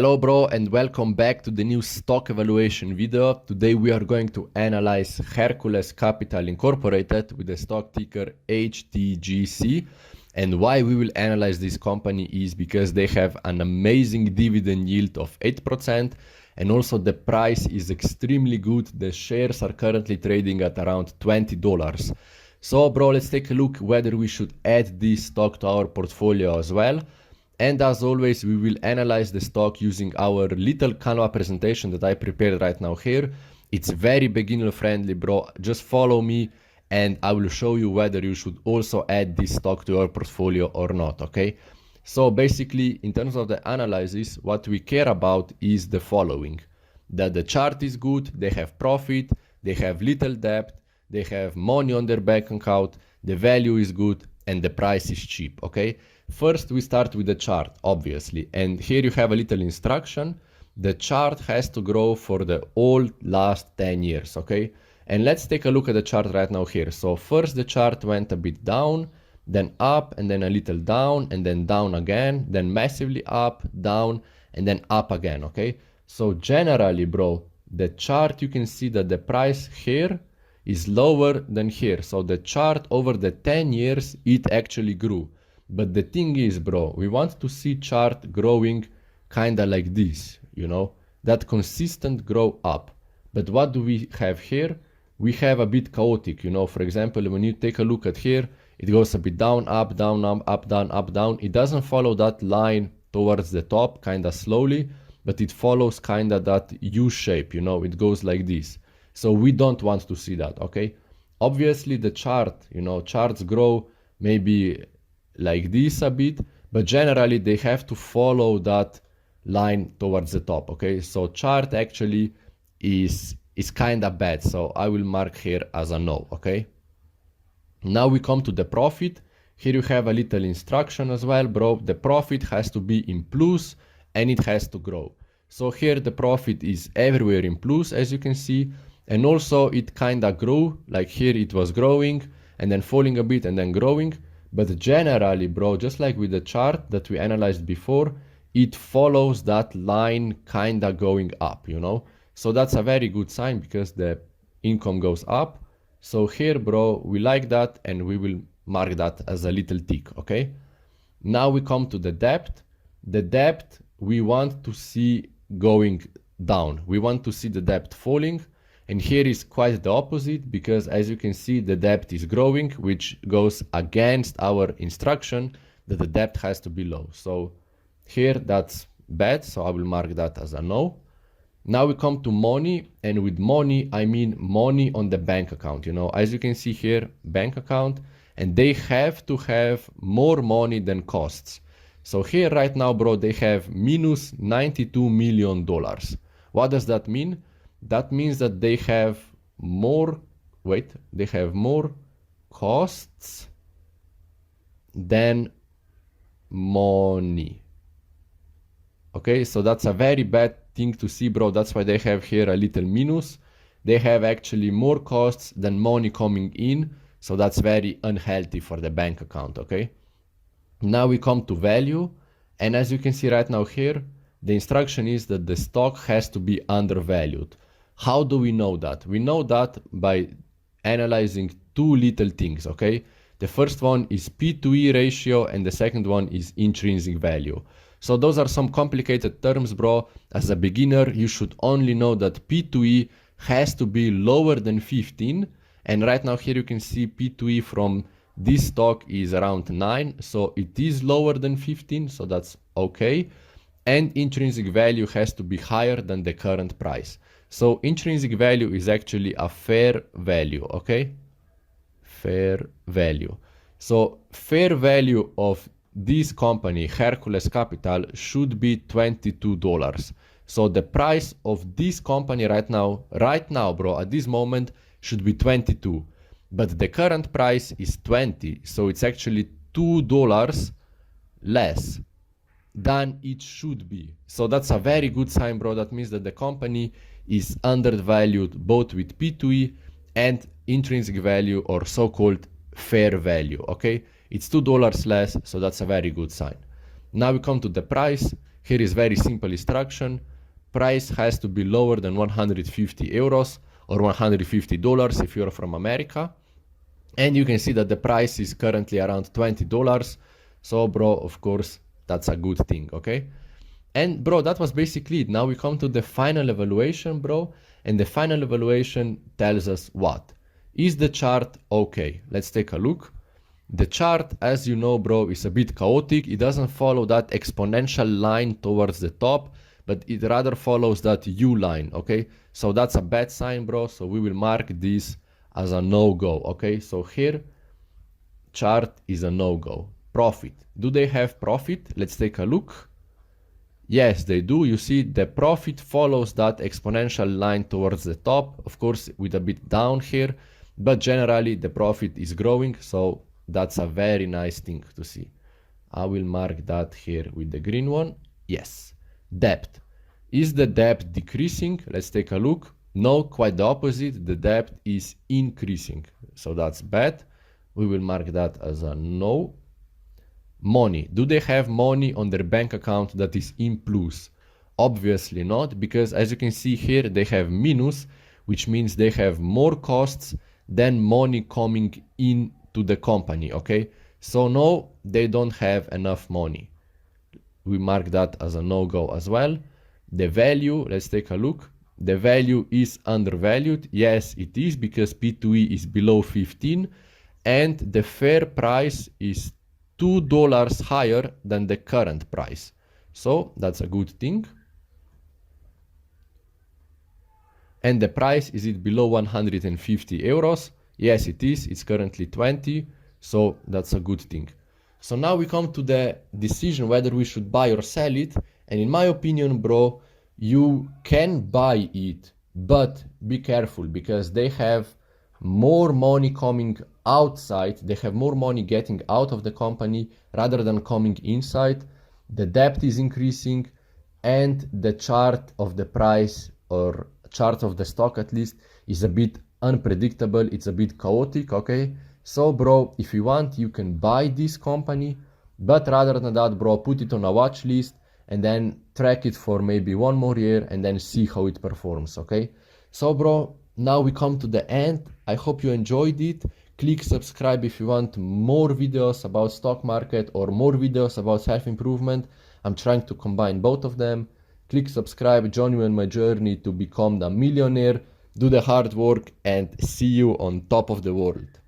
Hello bro, and welcome back to the new stock evaluation video. Today we are going to analyze Hercules Capital Incorporated with the stock ticker HTGC. And why we will analyze this company is because they have an amazing dividend yield of 8%, and also the price is extremely good. The shares are currently trading at around $20. So bro, let's take a look whether we should add this stock to our portfolio as well. And as always, we will analyze the stock using our little Canva presentation that I prepared right now here. It's very beginner friendly, bro. Just follow me and I will show you whether you should also add this stock to your portfolio or not, okay? So basically, in terms of the analysis, what we care about is the following. That the chart is good, they have profit, they have little debt, they have money on their bank account, the value is good, and the price is cheap, okay? First, we start with the chart, obviously, and here you have a little instruction. The chart has to grow for the all last 10 years, okay? And let's take a look at the chart right now here. So first the chart went a bit down, then up, and then a little down, and then down again, then massively up, down, and then up again, okay? So generally, bro, the chart, you can see that the price here is lower than here. So the chart over the 10 years, it actually grew. But the thing is, bro, we want to see chart growing kind of like this, you know, that consistent grow up. But what do we have here? We have a bit chaotic, you know. For example, when you take a look at here, it goes a bit down, up, down, up, down, up, down. It doesn't follow that line towards the top kind of slowly, but it follows kind of that U shape, you know, it goes like this. So we don't want to see that, okay? Obviously the chart, you know, charts grow maybe like this a bit, but generally they have to follow that line towards the top, okay? So chart actually is kind of bad, so I will mark here as a no, okay? Now we come to the profit. Here you have a little instruction as well, bro. The profit has to be in plus and it has to grow. So here the profit is everywhere in plus, as you can see, and also it kind of grew, like here it was growing and then falling a bit and then growing. But generally, bro, just like with the chart that we analyzed before, it follows that line kind of going up, you know? So that's a very good sign because the income goes up. So here, bro, we like that and we will mark that as a little tick, okay? Now we come to the debt. The debt we want to see going down. We want to see the debt falling. And here is quite the opposite because as you can see, the debt is growing, which goes against our instruction that the debt has to be low. So here that's bad, so I will mark that as a no. Now we come to money, and with money, I mean money on the bank account. You know, as you can see here, bank account, and they have to have more money than costs. So here right now, bro, they have minus $92 million. What does that mean? That means that they have more, they have more costs than money. Okay, so that's a very bad thing to see, bro. That's why they have here a little minus. They have actually more costs than money coming in. So that's very unhealthy for the bank account, okay? Now we come to value. And as you can see right now here, the instruction is that the stock has to be undervalued. How do we know that? We know that by analyzing two little things, okay? The first one is P/E ratio and the second one is intrinsic value. So those are some complicated terms, bro. As a beginner, you should only know that P/E has to be lower than 15. And right now here you can see P/E from this stock is around 9. So it is lower than 15, so that's okay. And intrinsic value has to be higher than the current price. So intrinsic value is actually a fair value, okay? Fair value. So fair value of this company, Hercules Capital, should be $22. So the price of this company right now, bro, at this moment should be 22. But the current price is 20. So it's actually $2 less than it should be. So that's a very good sign, bro. That means that the company is undervalued both with P/E and intrinsic value, or so-called fair value, okay? It's $2 less, so that's a very good sign. Now we come to the price. Here is very simple instruction. Price has to be lower than 150 euros or $150 if you're from America. And you can see that the price is currently around $20. So bro, of course, that's a good thing, okay? And bro, that was basically it. Now we come to the final evaluation, bro. And the final evaluation tells us what? Is the chart okay? Let's take a look. The chart, as you know, bro, is a bit chaotic. It doesn't follow that exponential line towards the top, but it rather follows that U line, okay? So that's a bad sign, bro. So we will mark this as a no-go, okay? So here, chart is a no-go. Profit. Do they have profit? Let's take a look. Yes, they do. You see the profit follows that exponential line towards the top, of course, with a bit down here, but generally the profit is growing. So that's a very nice thing to see. I will mark that here with the green one. Yes. Debt. Is the debt decreasing? Let's take a look. No, quite the opposite. The debt is increasing. So that's bad. We will mark that as a no. Money. Do they have money on their bank account that is in plus? Obviously not, because as you can see here, they have minus, which means they have more costs than money coming in to the company, okay? So no, they don't have enough money. We mark that as a no-go as well. The value, let's take a look. The value is undervalued. Yes, it is, because P2E is below 15 and the fair price is $2 higher than the current price. So that's a good thing. And the price, is it below 150 euros? Yes, it is. It's currently 20. So that's a good thing. So now we come to the decision whether we should buy or sell it. And in my opinion, bro, you can buy it, but be careful, because they have more money coming outside. They have more money getting out of the company rather than coming inside. The debt is increasing and the chart of the price, or chart of the stock at least, is a bit unpredictable. It's a bit chaotic, okay? So bro, if you want, you can buy this company, but rather than that, bro, put it on a watch list and then track it for maybe 1 more year and then see how it performs, okay? So bro, now we come to the end. I hope you enjoyed it. Click subscribe if you want more videos about stock market or more videos about self-improvement. I'm trying to combine both of them. Click subscribe, join me on my journey to become a millionaire. Do the hard work and see you on top of the world.